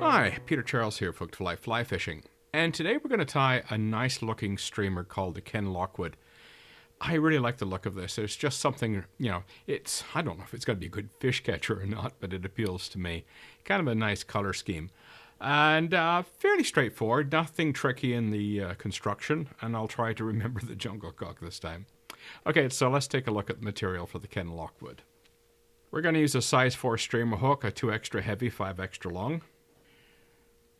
Hi, Peter Charles here, Hooked for Life Fly Fishing. And today we're going to tie a nice looking streamer called the Ken Lockwood. I really like the look of this. There's just something, I don't know if it's going to be a good fish catcher or not, but it appeals to me. Kind of a nice color scheme. And fairly straightforward, nothing tricky in the construction, and I'll try to remember the jungle cock this time. Okay, so let's take a look at the material for the Ken Lockwood. We're going to use a size 4 streamer hook, a 2 extra heavy, 5 extra long.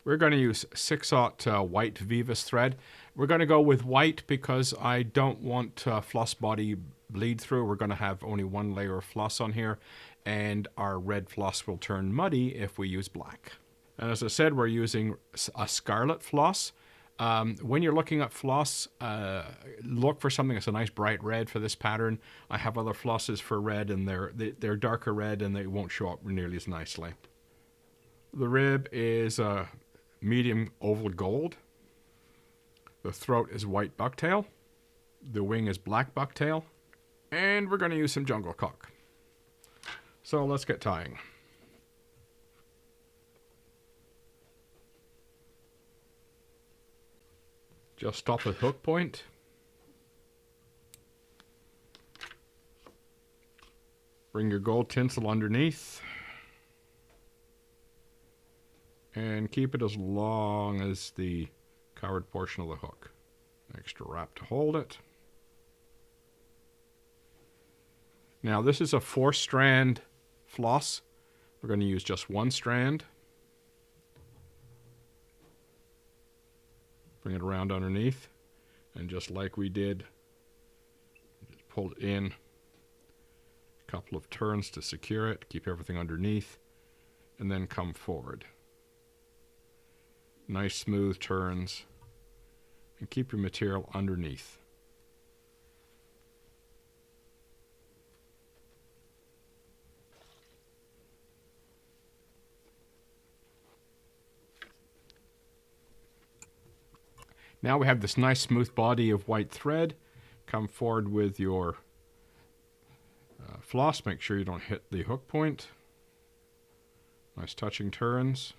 We're going to use 6/0 white Vivas thread. We're going to go with white because I don't want floss body bleed through. We're going to have only one layer of floss on here, and our red floss will turn muddy if we use black. And as I said, we're using a scarlet floss. When you're looking at floss, look for something that's a nice bright red for this pattern. I have other flosses for red, and they're darker red, and they won't show up nearly as nicely. The rib is medium oval gold. The throat is white bucktail. The wing is black bucktail. And we're going to use some jungle cock. So let's get tying. Just stop at hook point. Bring your gold tinsel underneath. And keep it as long as the covered portion of the hook. Extra wrap to hold it. Now this is a 4-strand floss. We're going to use just 1 strand. Bring it around underneath, and just like we did, just pull it in. A couple of turns to secure it, keep everything underneath, and then come forward. Nice smooth turns, and keep your material underneath. Now we have this nice smooth body of white thread. Come forward with your floss. Make sure you don't hit the hook point. Nice touching turns.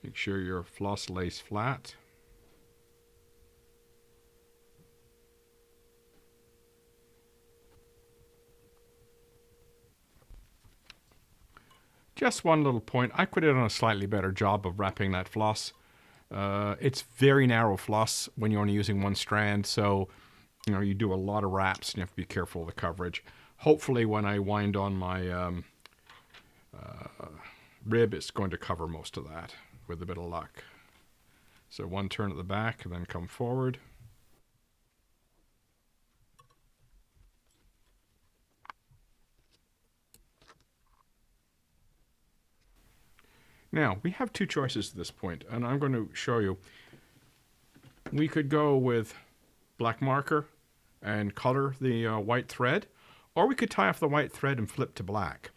Make sure your floss lays flat. Just one little point. I could have done a slightly better job of wrapping that floss. It's very narrow floss when you're only using 1 strand, so you do a lot of wraps and you have to be careful of the coverage. Hopefully when I wind on my rib, it's going to cover most of that with a bit of luck. So 1 turn at the back and then come forward. Now, we have 2 choices at this point, and I'm going to show you. We could go with black marker and color the white thread, or we could tie off the white thread and flip to black.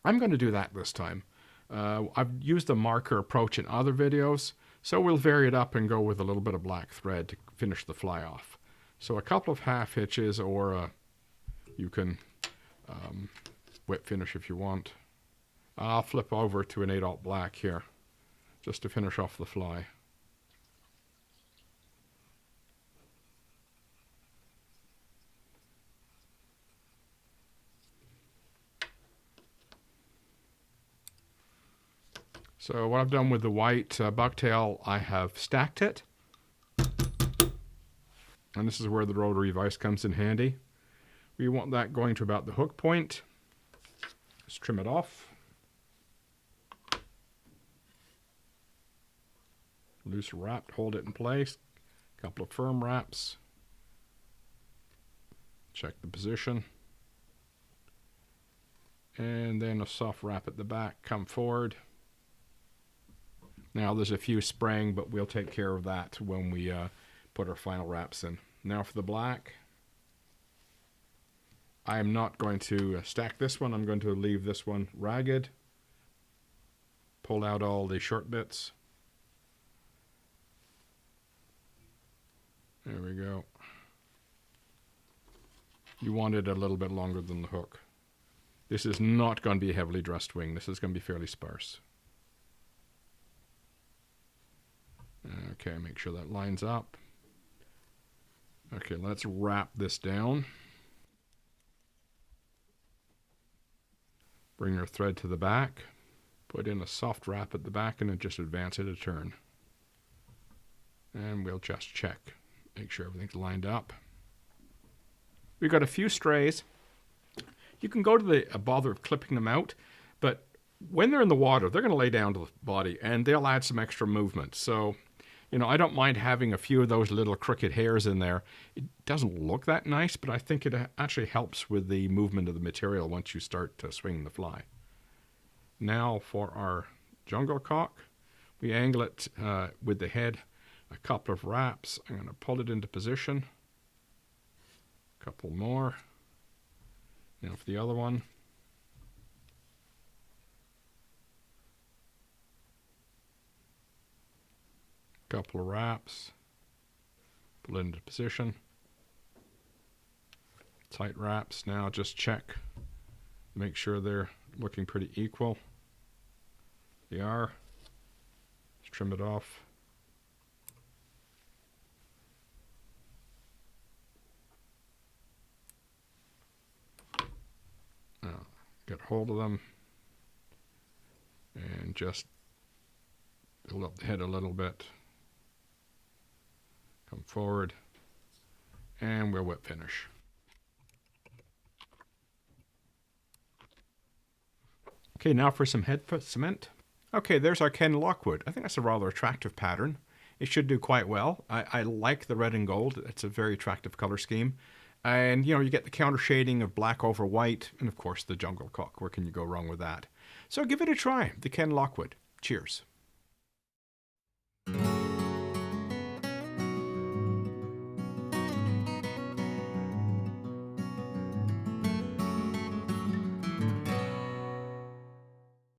I'm going to do that this time. I've used the marker approach in other videos, so we'll vary it up and go with a little bit of black thread to finish the fly off. So a couple of half hitches, or you can whip finish if you want. I'll flip over to an 8/0 black here, just to finish off the fly. So what I've done with the white bucktail, I have stacked it. And this is where the rotary vise comes in handy. We want that going to about the hook point. Just trim it off. Loose wrap, hold it in place. A couple of firm wraps. Check the position. And then a soft wrap at the back, come forward. Now there's a few spraying, but we'll take care of that when we put our final wraps in. Now for the black. I am not going to stack this one. I'm going to leave this one ragged. Pull out all the short bits. There we go. You want it a little bit longer than the hook. This is not going to be a heavily dressed wing. This is going to be fairly sparse. Okay, make sure that lines up. Okay, let's wrap this down. Bring our thread to the back. Put in a soft wrap at the back and then just advance it a turn. And we'll just check. Make sure everything's lined up. We've got a few strays. You can go to the bother of clipping them out, but when they're in the water, they're going to lay down to the body and they'll add some extra movement. So, you know, I don't mind having a few of those little crooked hairs in there. It doesn't look that nice, but I think it actually helps with the movement of the material once you start swinging the fly. Now for our jungle cock, we angle it with the head a couple of wraps. I'm going to pull it into position. A couple more. Now for the other one. Couple of wraps. Pull it into position. Tight wraps. Now just check. Make sure they're looking pretty equal. They are. Just trim it off. Now, get hold of them and just build up the head a little bit. Come forward and we'll whip finish. Okay, now for some head cement. Okay, there's our Ken Lockwood. I think that's a rather attractive pattern. It should do quite well. I like the red and gold. It's a very attractive color scheme. And, you know, you get the counter shading of black over white, and of course the jungle cock. Where can you go wrong with that? So give it a try, the Ken Lockwood. Cheers.